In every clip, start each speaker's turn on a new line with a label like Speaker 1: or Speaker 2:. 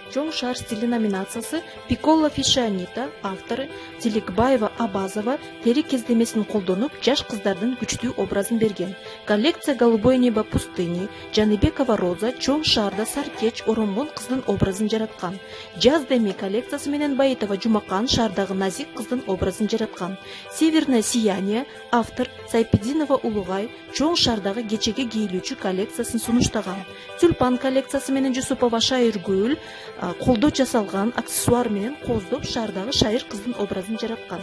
Speaker 1: Чоң шаар стили номинациясы Пикколо Фишианита, авторы Тиликбаева Абазова тери кездемесин колдонуп, жаш кыздардын күчтүү образын берген. Коллекция Голубое небо пустыни, Жаныбекова Роза чоң шаарда саркеч оронгон кыздын образын жараткан. Жаз деми коллекциясы менен Баитова Жумакан шаардагы назик кыздын образын жараткан. Северное сияние, автор Сайпединова Улугай чоң шаардагы кечеге кийилүүчү коллекциясын сунуштаган. Тюльпан коллекциясы менен Жусупова Шайыргүл колдо жасалган аксессуар менен коздоп шаардагы шайыр кыздын образын жараткан.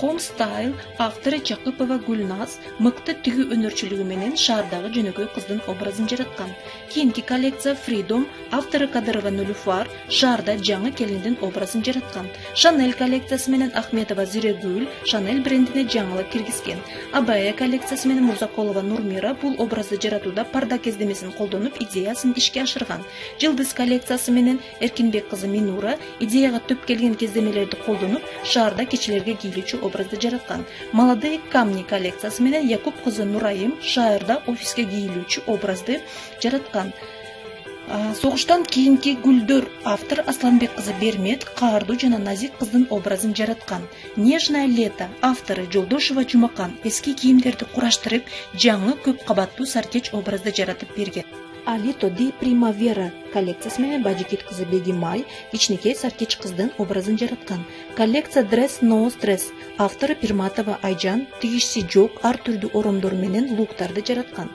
Speaker 1: Home Style, авторы Жакыпова Гүлназ мыкты тигүү өнөрчүлүгү менен шаардагы жөнөкөй кыздын образын жараткан. Кийинки коллекция Freedom, авторы Кадырова Нөлүфар шаарда жаңы келиндин образын жараткан. Chanel коллекциясы менен Ахметова Зирегүл Chanel брендине жаңылык киргизген. Абая коллекциясы менен Мурзаколова Нурмира бул образды жаратууда парда кездемесин колдонуп, идеясын ишке ашырган. Жылдыз коллекциясы менен Эркинбек кызы Минура идеяга төп келген кездемелерди колдонуп, шаарда кечелерге кийилүүчү образды жараткан. Молодые камни коллекциясы менен Якуб кызы Нурайым шаарда офиске кийилүүчү образды жараткан. Согуштан кийинки гүлдөр, автор Асланбек кызы Бермет каардуу жана назик кыздын образын жараткан. Нежное лето, авторы Жолдошева Жумакан эски кийимдерди кураштырып, жаңы көп кабаттуу саркеч образды жаратып берген. Алито ди Примавера коллекциясы менен Бажикит кызы Бегимай кичинекей саркеч кыздын образын жараткан. Коллекция Dress No Stress, авторы Пирматова Айжан тигишси жок ар түрдүү оромдор менен луктарды жараткан.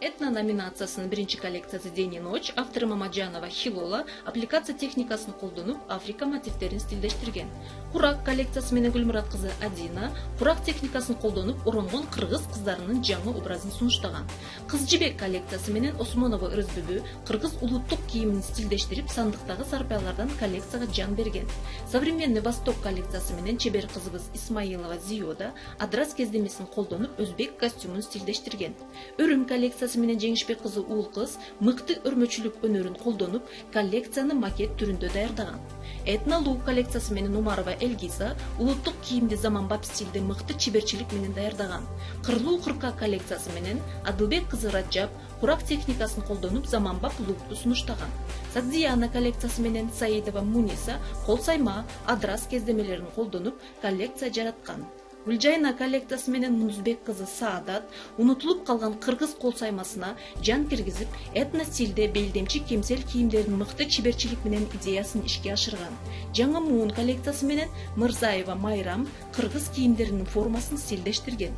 Speaker 1: Этно номинациясынын биринчи коллекциясы День и ночь, авторы Мамаджанова Хилола аппликация техникасын колдонуп, Африка мотивтерин стилдештирген. Курак коллекциясы менен Гүлмурат кызы Адина курак техникасын колдонуп, оронгон кыргыз кыздарынын жаңы образын сунуштаган. Кыз жибек коллекциясы менен Осмонова Өрөзбүбү кыргыз улуттук кийимин стилдештирип, сандыктагы сарпаялардан коллекцияга жан берген. Современный Восток коллекциясы менен чебер кызыбыз Исмаилова Зиода адрас кездемесин колдонуп, өзбек костюмун стилдештирген. Өрүм коллекциясы менен Жеңишбек кызы Уул кыз мыкты өрмөчүлүк өнөрүн колдонуп, коллекцияны макет түрүндө даярдаган. Этнолук коллекциясы менен Умарова Элгиза улуттук кийимди заманбап стилде мыкты чеберчилик менен даярдаган. Кырлуу кырка коллекциясы менен Адылбек кызы Раджаб курак техникасын колдонуп, заманбап лукту сунуштаган. Садзияна коллекциясы менен Саидова Муниса кол сайма, адрас кездемелерин колдонуп, коллекция жараткан. Гүлжайна коллекциясы менен Мунузбек кызы Саадат унутулуп калган кыргыз кол саймасына жан киргизип, этно стилде белдемчи кемсел кийимдердин мыкты чеберчилик менен идеясын ишке ашырган. Жаңы Муун коллекциясы менен Мырзаева Майрам кыргыз кийимдеринин формасын стилдештирген.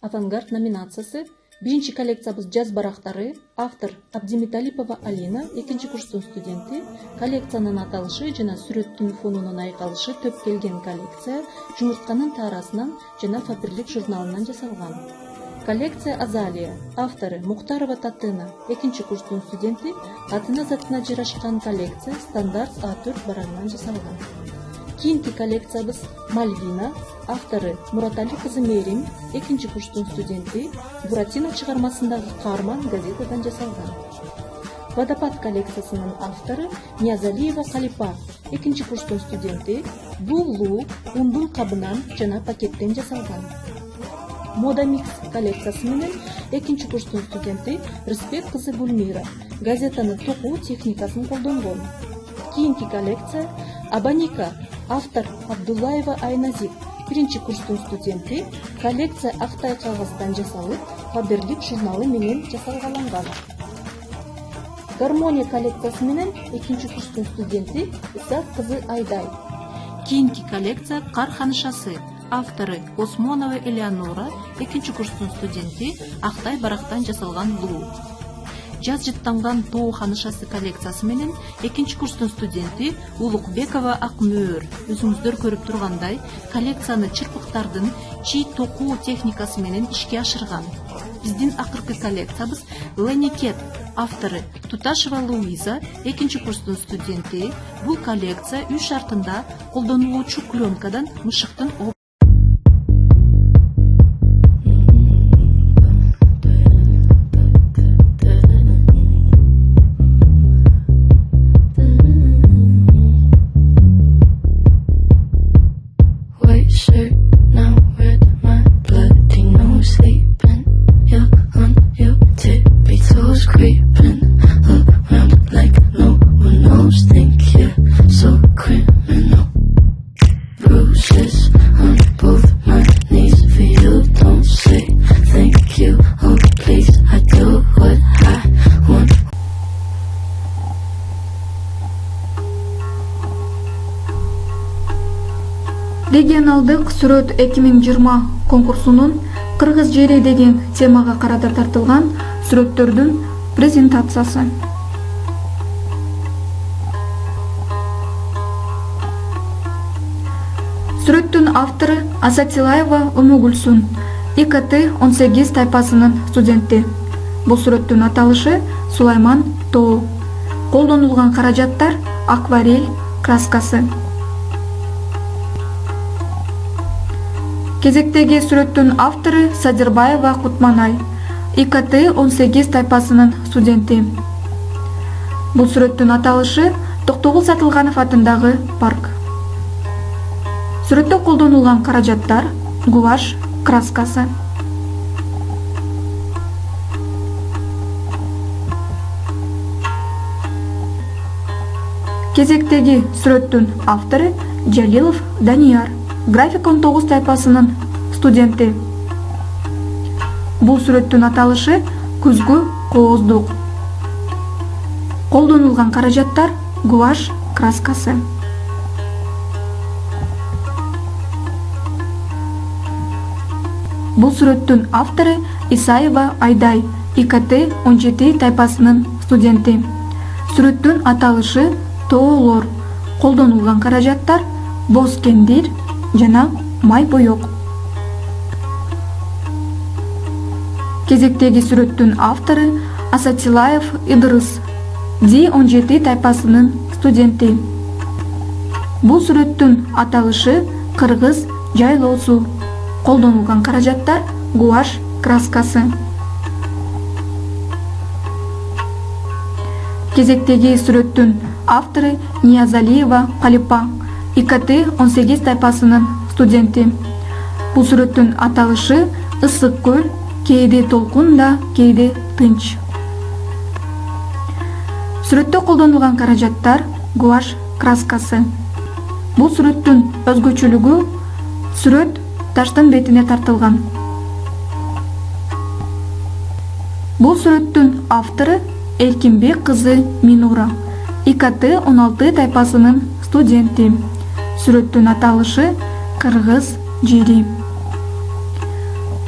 Speaker 1: Авангард номинациясы биринчи коллекциябыз Жаз барактары, автор Абдимиталипова Алина, экинчи курстун студенти. Коллекциянын аталышы жана сүрөттүн фонунун айкалышы төп келген коллекция жумуртканын таарасынан жана Фаберлик журналынан жасалган. Коллекция Азалия, авторы Мухтарова Татына, экинчи курстун студенти. Атына затына жарашкан коллекция стандарт А4 барагынан жасалган. Кийинки коллекциябыз Мальвина, авторы Муратали кызы Мерим, экинчи курстун студенти. Буратино чыгармасындагы каарман газетадан жасалган. Водопад коллекциясынын авторы Ниязалиева Калипа, экинчи курстун студенти. Бул лук ундун кабынан жана пакеттен жасалган. Мода микс коллекциясы менен экинчи курстун студенти Рысбек кызы Гүлмира газетаны токуу техникасын колдонгон. Кийинки коллекция Абаника, автор Абдуллаева Айназик, биринчи курстун студенти. Коллекция актай кагаздан жасалып, Фаберлик журналы менен жасалгаланган. Гармония коллекциясы менен экинчи курстун студенти Исак кызы Айдай. Кийинки коллекция Кар ханышасы, авторы Осмонова Элеонора, экинчи курстун студенти. Актай барактан жасалган луу. Жаз жыттанган тоо ханышасы коллекциясы менен экинчи курстун студенти Улукбекова Акмөөр. Өзүңүздөр көрүп тургандай, коллекцияны чырпыктардын чий токуу техникасы менен ишке ашырган. Биздин акыркы коллекциябыз Леникет, авторы Туташева Луиза, экинчи курстун студенти. Бул коллекция үй шартында колдонулуучу пленкадан мышыктын
Speaker 2: Now with my bloody nose sleeping, you're on your tip. Регионалдык сүрөт 2020 конкурсунун Кыргыз жери деген темага карата тартылган сүрөттөрдүн презентациясы. Сүрөттүн автору Асатилаева Умугульсун, ИКТ-18 тайпасынын студенти. Бул сүрөттүн аталышы Сулайман Тоо. Колдонулган каражаттар акварель краскасы. Кезектеги сүрөттүн автору Садырбаева Кутманай, ИКТ-18 тайпасынын студенти. Бул сүрөттүн аталышы Токтогул Сатылганов атындагы парк. Сүрөттө колдонулган каражаттар гуашь краскасы. Кезектеги сүрөттүн автору Жалилов Данияр, график 19 тайпасынын студенти. Бул сүрөттүн аталышы күзгү кооздук. Колдонулган каражаттар гуашь краскасы. Бул сүрөттүн автору Исаева Айдай, ИКТ-17 тайпасынын студенти. Сүрөттүн аталышы тоолор. Колдонулган каражаттар боз кендир жана май боек. Кезектеги сүрөттүн автору Асатилаев Идырыс, Ди-17 тайпасынын студенти. Бул сүрөттүн аталышы кыргыз жайлоосу. Колдонулган каражаттар гуашь краскасы. Кезектеги сүрөттүн автору Ниязалиева Калипа, ИКТ-18 тайпасынын студенти. Бул сүрөттүн аталышы ысык көл, кээде толкун да, кээде тынч. Сүрөттө колдонулган каражаттар гуашь краскасы. Бул сүрөттүн өзгөчөлүгү сүрөт таштын бетине тартылган. Бул сүрөттүн автору Эркинбек кызы Минура, ИКТ-16 тайпасынын студенти. Сүрөттүн аталышы кыргыз жери.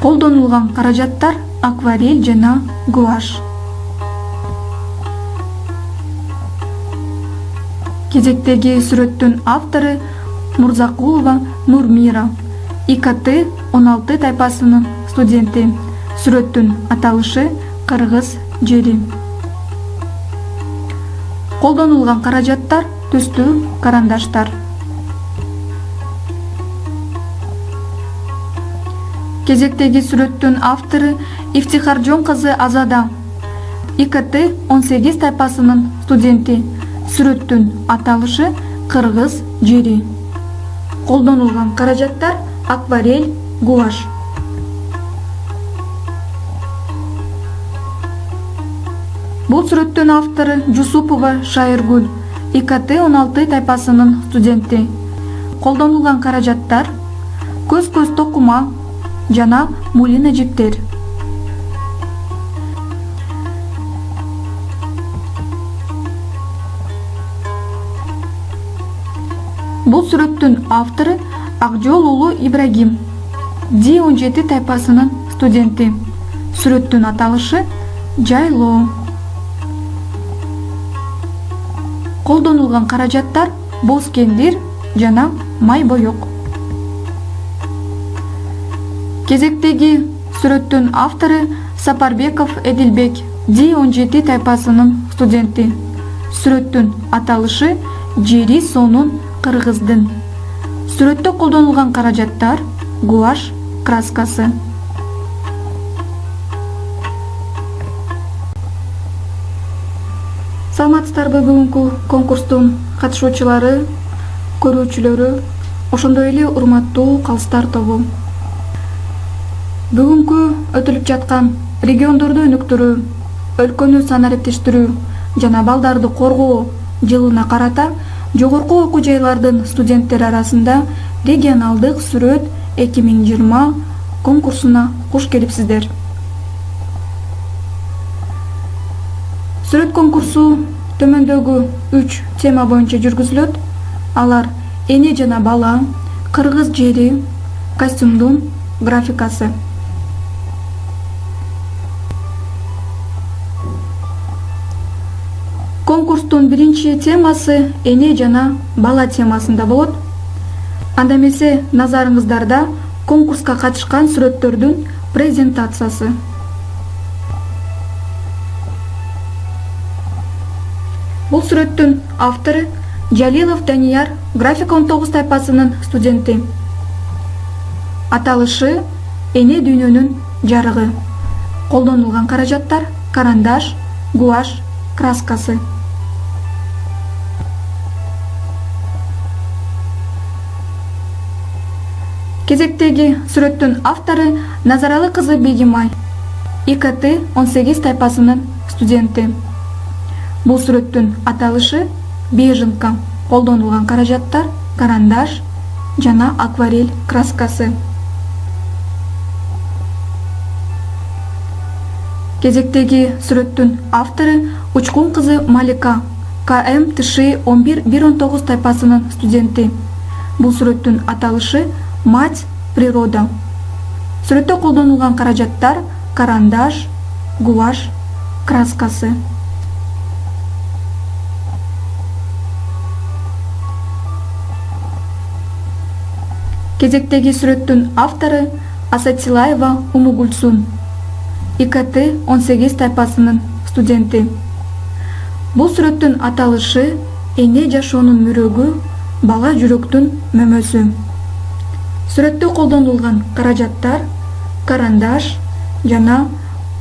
Speaker 2: Колдонулган каражаттар акварель жана гуашь. Кезектеги сүрөттүн автору Мурзакулова Нурмира, ИКТ-16 тайпасынын студенти. Сүрөттүн аталышы кыргыз жери. Колдонулган каражаттар түстүү карандаштар. Кезектеги сүрөттүн автору Ифтихаржон кызы Азада, ИКТ-18 тайпасынын студенти. Сүрөттүн аталышы кыргыз жери. Колдонулган каражаттар акварель, гуашь. Бул сүрөттүн автору Жусупова Шайыргүл, ИКТ-16 тайпасынын студенти. Колдонулган каражаттар көз токума жана мулина жиптер. Бул сүрөттүн автору Акжол уулу Ибрагим, Ди-17 тайпасынын студенти. Сүрөттүн аталышы жайлоо. Колдонулган каражаттар боз кендир жана май боек. Кезектеги сүрөттүн автору Сапарбеков Эдилбек, Ди-17 тайпасынын студенти. Сүрөттүн аталышы жери сонун кыргыздын. Сүрөттө колдонулган каражаттар гуашь краскасы. Саламатсыздарбы, бүгүнкү конкурстун катышуучулары, көрүүчүлөрү, ошондой эле урматтуу калыстар тобу. Бүгүнкү өтүлүп жаткан региондорду өнүктүрүү, өлкөнү санариптештирүү жана балдарды коргоо жылына карата жогорку окуу жайлардын студенттери арасында регионалдык сүрөт 2020 конкурсуна куш келипсиздер. Сүрөт конкурсу төмөндөгү 3 тема боюнча жүргүзүлөт. Алар эне жана бала, кыргыз жери, костюмдун графикасы. Конкурстун биринчи темасы эне жана бала темасында болот. Анда эмесе назарыңыздарда конкурска катышкан сүрөттөрдүн презентациясы. Бул сүрөттүн автору Жалилов Данияр, графика 19 тайпасынын студенти. Аталышы эне дүйнөнүн жарыгы. Колдонулган каражаттар: карандаш, гуашь, краскасы. Кезектеги сүрөттүн автору Назаралы кызы Бегимай, ИКТ 18 тайпасынын студенти. Бул сүрөттүн аталышы беженка. Колдонулган каражаттар: карандаш жана акварель краскасы. Кезектеги сүрөттүн автору Учкун кызы Малика, КМ ТШ 11-119 тайпасынын студенти. Бул сүрөттүн аталышы мать природа. Сүрөттө колдонулган каражаттар: карандаш, гуашь, краскасы. Кезектеги сүрөттүн автору Асатилаева Умугульсун, ИКТ 18 тайпасынын студенти. Бул сүрөттүн аталышы эне жашоонун мөрөгү, бала жүрөктүн мөмөсү. Сүрөттө колдонулган каражаттар: карандаш жана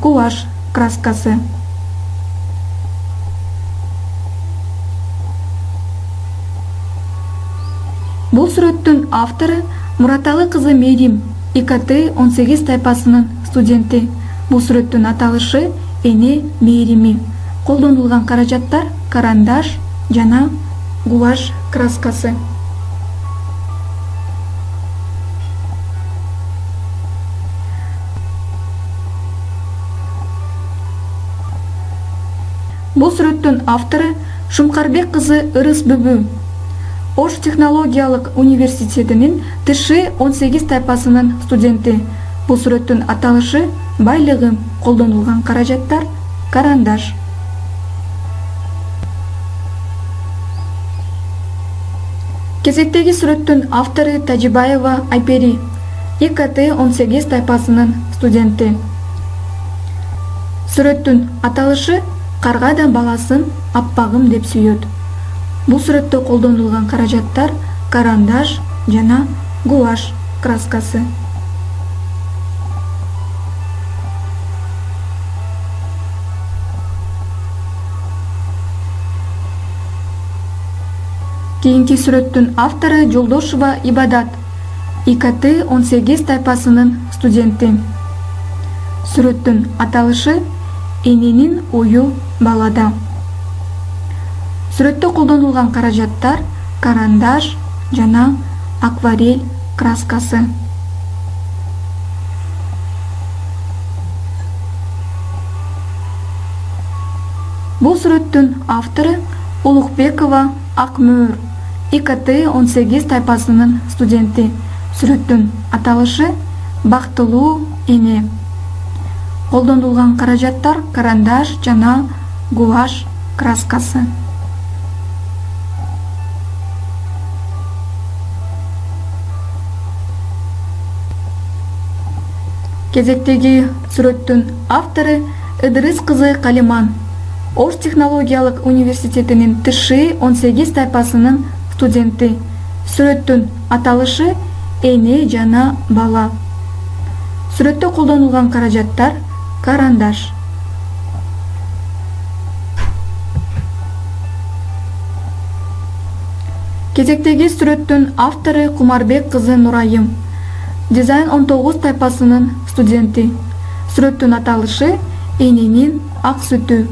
Speaker 2: гуашь краскасы. Бул сүрөттүн автору Мураталы кызы Мерим, ИКТ 18 тайпасынын студенти. Бул сүрөттүн аталышы эне мээрими. Колдонулган каражаттар: карандаш жана гуашь краскасы. Бул сүрөттүн автору Шумкарбек кызы Ырыс Бүбү, Ош технологиялык университетинин ТШ 18 тайпасынын студенти. Бул сүрөттүн аталышы байлыгы. Колдонулган каражаттар: карандаш. Кезектеги сүрөттүн автору Тажибаева Айпери, ИКТ 18 тайпасынын студенти. Сүрөттүн аталышы карга да баласын аппагым деп сүйөт. Бул сүрөттө колдонулган каражаттар: карандаш жана гуашь краскасы. Кийинки сүрөттүн автору Жолдошева Ибадат, ИКТ 18 тайпасынын студенти. Сүрөттүн аталышы эненин ою балада. Сүрөттө колдонулган каражаттар: карандаш жана акварель краскасы. Бул сүрөттүн автору Улукбекова Акмөр, ИКТ 18 тайпасынын студенти. Сүрөттүн аталышы бактылуу эне. Колдонулган каражаттар: карандаш жана гуашь краскасы. Кезектеги сүрөттүн автору Ыдырыс кызы Калиман, Ош технологиялык университетинин ТШ 18 тайпасынын студенти. Сүрөттүн аталышы эне жана бала. Сүрөттө колдонулган каражаттар: карандаш. Кезектеги сүрөттүн автору Кумарбек кызы Нурайым, дизайн 19 тайпасынын студенти. Сүрөттүн аталышы эненин ак сүтү.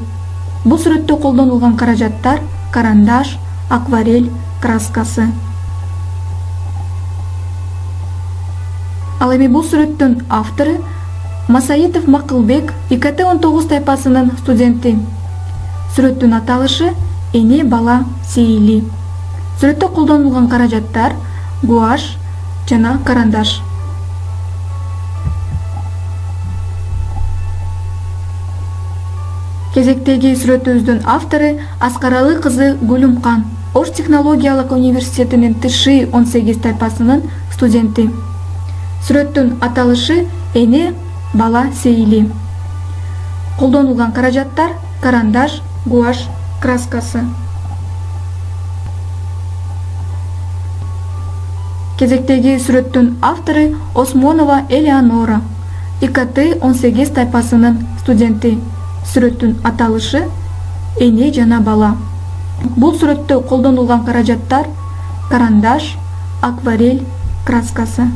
Speaker 2: Бул сүрөттө колдонулган каражаттар: карандаш, акварель краскасы. Ал эми бул сүрөттүн автору Масаитов Макылбек, ИКТ 19 тайпасынын студенти. Сүрөттүн аталышы эне бала сейили. Сүрөттө колдонулган каражаттар: гуашь, жана карандаш. Кезектеги сүрөтүбүздүн автору Аскаралы кызы Гүлүмкан, Ош технологиялык университетинин ТШИ 18 тайпасынын студенти. Сүрөттүн аталышы эне, бала, сейили. Колдонулган каражаттар: карандаш, гуашь, краскасы. Кезектеги сүрөттүн автору Осмонова Элеонора, ИКТ 18 тайпасынын студенти. Сүрөттүн аталышы эне жана бала. Бул сүрөттө колдонулган каражаттар: карандаш, акварель, краскасы.